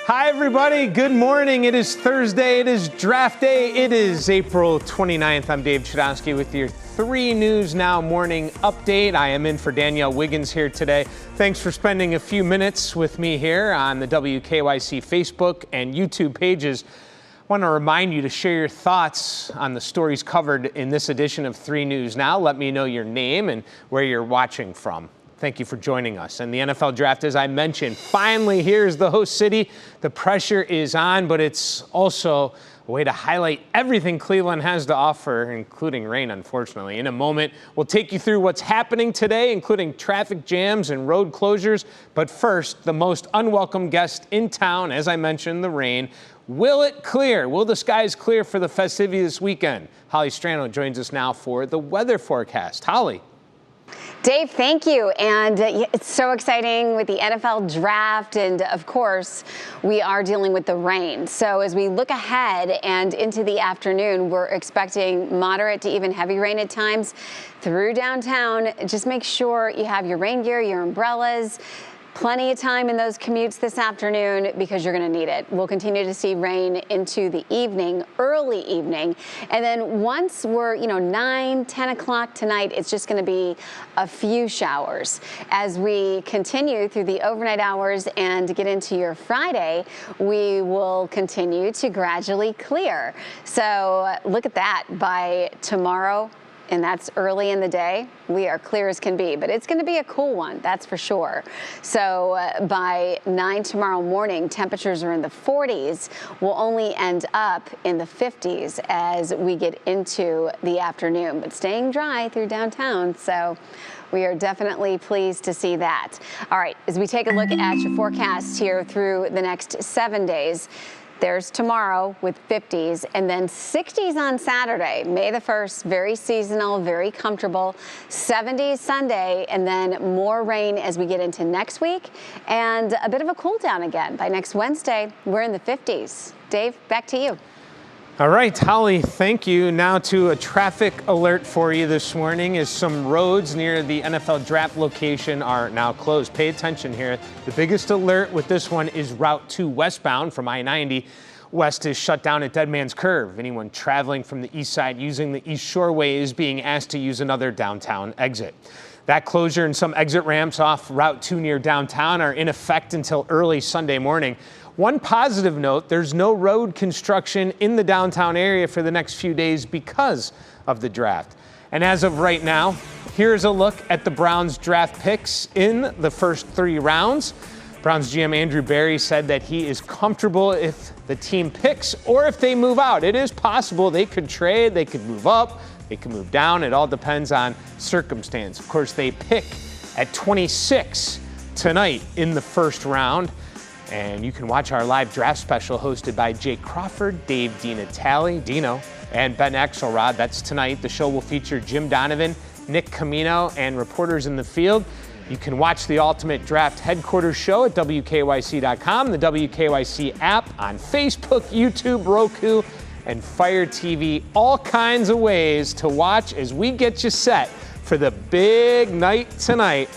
Hi, everybody. Good morning. It is Thursday. It is draft day. It is April 29th. I'm Dave Chudowski with your 3 News Now morning update. I am in for Danielle Wiggins here today. Thanks for spending a few minutes with me here on the WKYC Facebook and YouTube pages. I want to remind you to share your thoughts on the stories covered in this edition of 3 News Now. Let me know your name and where you're watching from. Thank you for joining us. And the NFL draft, as I mentioned, finally here's the host city. The pressure is on, but it's also a way to highlight everything Cleveland has to offer, including rain, unfortunately. In a moment, we'll take you through what's happening today, including traffic jams and road closures. But first, the most unwelcome guest in town, as I mentioned, the rain. Will it clear? Will the skies clear for the festivities this weekend? Hollie Strano joins us now for the weather forecast. Hollie. Dave, thank you. And it's so exciting with the NFL draft. And of course, we are dealing with the rain. So as we look ahead and into the afternoon, we're expecting moderate to even heavy rain at times through downtown. Just make sure you have your rain gear, your umbrellas. Plenty of time in those commutes this afternoon because you're going to need it. We'll continue to see rain into the evening, early evening. And then once we're, 9, 10 o'clock tonight, it's just going to be a few showers. As we continue through the overnight hours and get into your Friday, we will continue to gradually clear. So look at that. By tomorrow, and that's early in the day, we are clear as can be, but it's going to be a cool one, that's for sure. So by 9 tomorrow morning, temperatures are in the 40s. We'll only end up in the 50s as we get into the afternoon, but staying dry through downtown. So we are definitely pleased to see that. All right, as we take a look at your forecast here through the next 7 days, there's tomorrow with 50s and then 60s on Saturday, May the 1st, very seasonal, very comfortable. 70s Sunday, and then more rain as we get into next week and a bit of a cool down again. By next Wednesday, we're in the 50s. Dave, back to you. All right, Hollie, thank you. Now to a traffic alert for you this morning as some roads near the NFL draft location are now closed. Pay attention here. The biggest alert with this one is Route 2 westbound from I-90. West is shut down at Dead Man's Curve. Anyone traveling from the east side using the East Shoreway is being asked to use another downtown exit. That closure and some exit ramps off Route 2 near downtown are in effect until early Sunday morning. One positive note, there's no road construction in the downtown area for the next few days because of the draft. And as of right now, here's a look at the Browns draft picks in the first 3 rounds. Browns GM Andrew Berry said that he is comfortable if the team picks or if they move out. It is possible they could trade, they could move up, they could move down. It all depends on circumstance. Of course, they pick at 26 tonight in the first round. And you can watch our live draft special hosted by Jake Crawford, Dave DiNatale, Dino, and Ben Axelrod. That's tonight. The show will feature Jim Donovan, Nick Camino, and reporters in the field. You can watch the Ultimate Draft Headquarters show at WKYC.com, the WKYC app on Facebook, YouTube, Roku, and Fire TV. All kinds of ways to watch as we get you set for the big night tonight.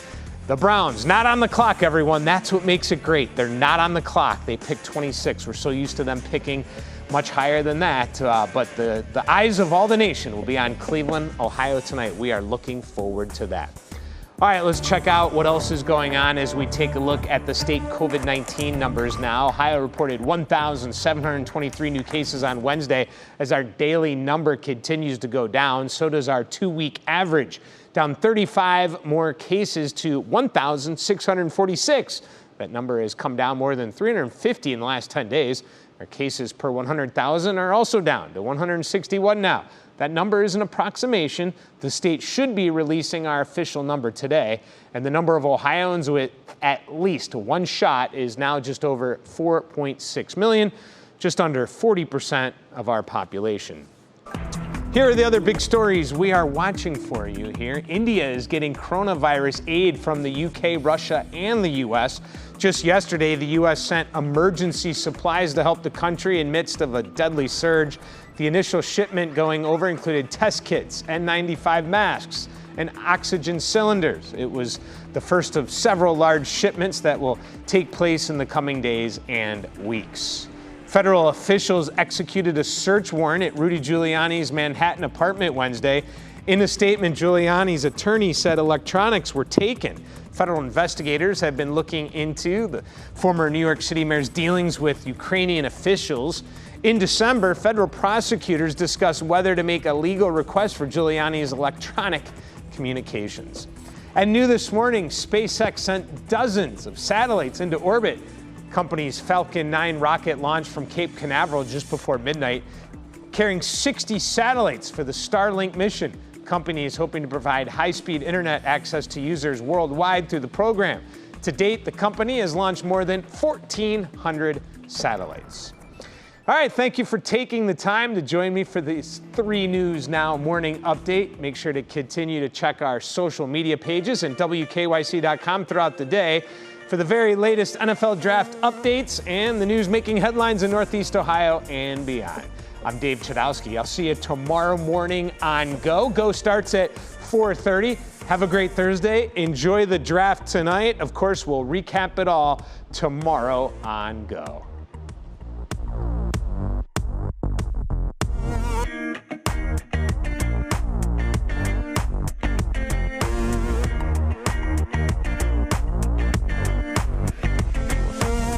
The Browns, not on the clock, everyone. That's what makes it great. They're not on the clock. They picked 26. We're so used to them picking much higher than that. But the eyes of all the nation will be on Cleveland, Ohio tonight. We are looking forward to that. All right, let's check out what else is going on as we take a look at the state COVID-19 numbers now. Ohio reported 1,723 new cases on Wednesday as our daily number continues to go down. So does our 2-week average, down 35 more cases to 1,646. That number has come down more than 350 in the last 10 days. Our cases per 100,000 are also down to 161 now. That number is an approximation. The state should be releasing our official number today, and the number of Ohioans with at least one shot is now just over 4.6 million, just under 40% of our population. Here are the other big stories we are watching for you here. India is getting coronavirus aid from the UK, Russia, and the US. Just yesterday, the US sent emergency supplies to help the country in midst of a deadly surge. The initial shipment going over included test kits, N95 masks, and oxygen cylinders. It was the first of several large shipments that will take place in the coming days and weeks. Federal officials executed a search warrant at Rudy Giuliani's Manhattan apartment Wednesday. In a statement, Giuliani's attorney said electronics were taken. Federal investigators have been looking into the former New York City mayor's dealings with Ukrainian officials. In December, federal prosecutors discussed whether to make a legal request for Giuliani's electronic communications. And new this morning, SpaceX sent dozens of satellites into orbit. Company's Falcon 9 rocket launched from Cape Canaveral just before midnight, carrying 60 satellites for the Starlink mission. Company is hoping to provide high-speed internet access to users worldwide through the program. To date, the company has launched more than 1,400 satellites. All right, thank you for taking the time to join me for this 3 News Now morning update. Make sure to continue to check our social media pages and WKYC.com throughout the day for the very latest NFL draft updates and the news making headlines in Northeast Ohio and beyond. I'm Dave Chudowski. I'll see you tomorrow morning on Go. Go starts at 4:30. Have a great Thursday. Enjoy the draft tonight. Of course, we'll recap it all tomorrow on Go.